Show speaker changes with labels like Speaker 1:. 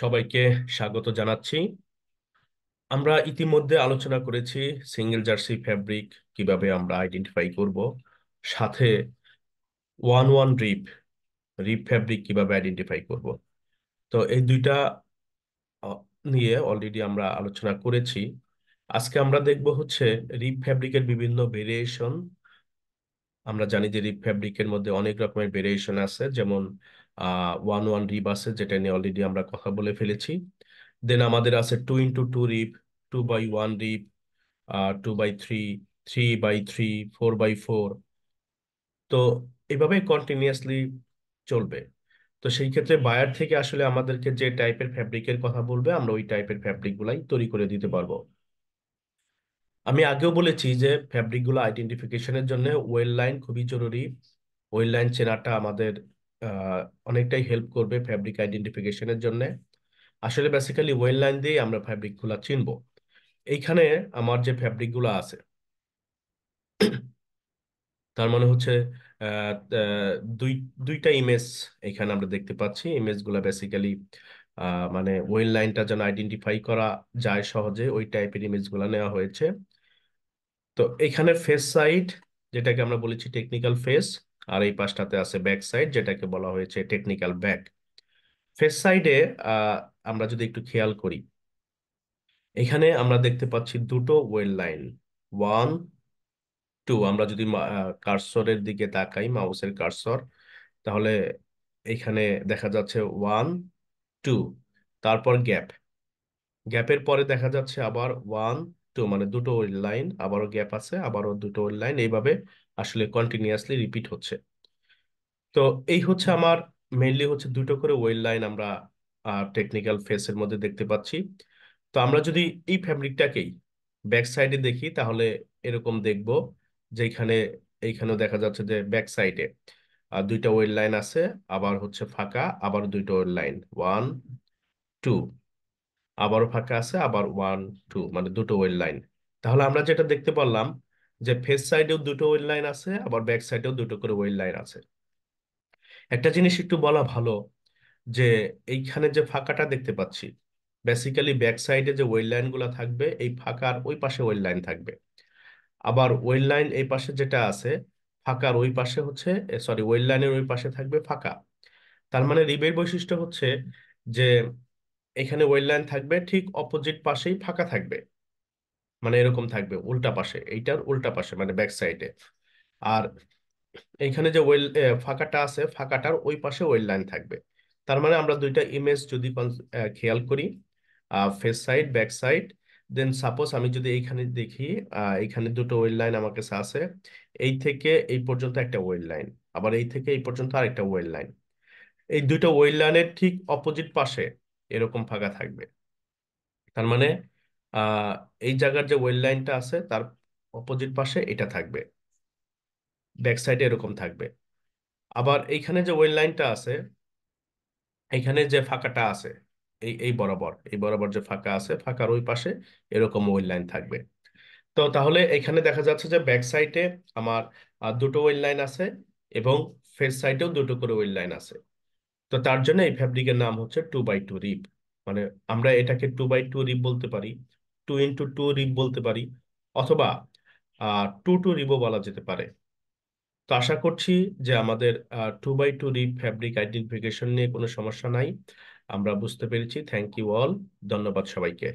Speaker 1: সবাইকে স্বাগত জানাচ্ছি। আমরা ইতিমধ্যে আলোচনা করেছি সিঙ্গেল জার্সি ফ্যাব্রিক কিভাবে আমরা আইডেন্টিফাই করব, সাথে ওয়ান ওয়ান রিপ রিপ ফ্যাব্রিক কিভাবে আইডেন্টিফাই করব। তো এই দুইটা আহ, নিয়ে অলরেডি আমরা আলোচনা করেছি। আজকে আমরা দেখব হচ্ছে রিপ ফ্যাব্রিকের বিভিন্ন ভেরিয়েশন। আমরা জানি যে রিপ ফ্যাব্রিকের মধ্যে অনেক রকমের ভেরিয়েশন আছে, যেমন ওয়ান ওয়ান রিপ আছে, যেটা নিয়ে অলরেডি আমরা কথা বলে ফেলেছি। দেন আমাদের আছে 2x2 রিপ, 2x1 রিপ, 2x3, 3x3, 4x4। তো এভাবে কন্টিনিউয়াসলি চলবে। তো সেই ক্ষেত্রে বায়ার থেকে আসলে আমাদেরকে যে টাইপের ফ্যাব্রিকের কথা বলবে, আমরা ওই টাইপের ফ্যাব্রিক গুলাই তৈরি করে দিতে পারবো। আমি আগেও বলেছি যে ফ্যাব্রিক গুলো আইডেন্টিফিকেশনের জন্য ওয়েল লাইন খুবই জরুরি। ওয়েল লাইন চেনাটা আমাদের আহ, অনেকটাই হেল্প করবে ফ্যাব্রিক আইডেন্টিফিকেশনের জন্য। আসলে বেসিক্যালি ওয়েল লাইন দিয়ে আমরা ফ্যাব্রিক গুলা চিনবো। এইখানে আমার যে ফ্যাব্রিক গুলো আছে, তার মানে হচ্ছে আহ, আহ, দুই দুইটা ইমেজ এখানে আমরা দেখতে পাচ্ছি। ইমেজ গুলা বেসিক্যালি মানে ওয়েল লাইনটা যেন আইডেন্টিফাই করা যায় সহজে, ওই টাইপের ইমেজ গুলা নেওয়া হয়েছে। তো এখানে ফেস সাইড, যেটাকে আমরা বলেছি টেকনিক্যাল ফেস, আর এই পাশটাতে আছে ব্যাক সাইড, যেটাকে বলা হয়েছে টেকনিক্যাল ব্যাক। ফেস সাইডে আমরা যদি একটু খেয়াল করি, এখানে আমরা দেখতে পাচ্ছি দুটো ওয়েল লাইন, ওয়ান টু। আমরা যদি কার্সরের দিকে তাকাই, মাউসের কার্সর, তাহলে এখানে দেখা যাচ্ছে ওয়ান টু, তারপর গ্যাপ, গ্যাপের পরে দেখা যাচ্ছে আবার ওয়ান টু, মানে দুটো লাইন, আবারও গ্যাপ আছে, আবারও দুটো লাইন, এইভাবে আসলে কন্টিনিউয়াসলি রিপিট হচ্ছে। তো এই হচ্ছে আমার মেইনলি হচ্ছে দুটো করে ওয়েল লাইন আমরা টেকনিক্যাল ফেসের মধ্যে দেখতে পাচ্ছি। তো আমরা যদি এই ফ্যাব্রিকটাকেই ব্যাক সাইডে দেখি, তাহলে এরকম দেখব যে এইখানেও দেখা যাচ্ছে যে ব্যাক সাইডে দুইটা ওয়েল লাইন আছে, আবার হচ্ছে ফাঁকা, আবার দুইটা ওয়েল লাইন, ওয়ান টু, আবারও ফাঁকা আছে, আবার ওয়ান টু, মানে দুটো ওয়েল লাইন। তাহলে আমরা যেটা দেখতে পারলাম যে ফেস সাইডেও দুটো ওয়েল লাইন আছে, আবার ব্যাক সাইডেও দুটো করে ওয়েল লাইন আছে। একটা জিনিস একটু বলা ভালো, যে এইখানে যে ফাঁকাটা দেখতে পাচ্ছি, বেসিক্যালি ব্যাক সাইডে যে ওয়েল লাইন গুলা থাকবে, এই ফাঁকার ওই পাশে ওয়েল লাইন থাকবে। আবার ওয়েল লাইন এই পাশে যেটা আছে, ফাঁকার ওই পাশে হচ্ছে, সরি, ওয়েল লাইনের ওই পাশে থাকবে ফাঁকা। তার মানে রিবের বৈশিষ্ট্য হচ্ছে যে এখানে ওয়েল লাইন থাকবে, ঠিক অপোজিট পাশেই ফাঁকা থাকবে, মানে এরকম থাকবে উল্টা পাশে, এইটার উল্টা পাশে মানে ব্যাক সাইডে। আর এইখানে যে ফাঁকাটা আছে, ফাঁকাটার ওই পাশে ওয়েল লাইন থাকবে। তার মানে আমরা দুইটা ইমেজ যদি খেয়াল করি, ফেস সাইড ব্যাক সাইড, দেন সাপোজ আমি যদি এইখানে দেখি, এইখানে দুটো ওয়েল লাইন আমার কাছে আছে। এই থেকে এই পর্যন্ত একটা ওয়েল লাইন, আবার এই থেকে এই পর্যন্ত আরেকটা ওয়েল লাইন। এই দুটো ওয়েল লাইনের ঠিক অপোজিট পাশে এরকম ফাঁকা থাকবে। তার মানে আহ এই জায়গার যে ওয়েল লাইনটা আছে, তার অপোজিট পাশে এটা থাকবে, ব্যাক সাইডে এরকম থাকবে। আবার এইখানে যে ওয়েল লাইনটা আছে, এখানে যে ফাঁকাটা আছে, এই বরাবর যে ফাঁকা আছে, ফাঁকার ওই পাশে এরকম ওয়েল লাইন থাকবে। তো তাহলে এখানে দেখা যাচ্ছে যে ব্যাক সাইডে আমার দুটো ওয়েল লাইন আছে, এবং ফেস সাইডেও দুটো করে ওয়েল লাইন আছে। তো তার জন্য এই ফ্যাব্রিকের নাম হচ্ছে 2x2 রিব। মানে আমরা এটাকে 2x2 রিব বলতে পারি, 2x2 রিব বলতে পারি, অথবা 2x2 রিবও বলা যেতে পারে। তো আশা করছি যে আমাদের 2x2 রিব ফ্যাব্রিক আইডেন্টিফিকেশন নিয়ে কোনো সমস্যা নাই, আমরা বুঝতে পেরেছি। থ্যাংক ইউ অল, ধন্যবাদ সবাইকে।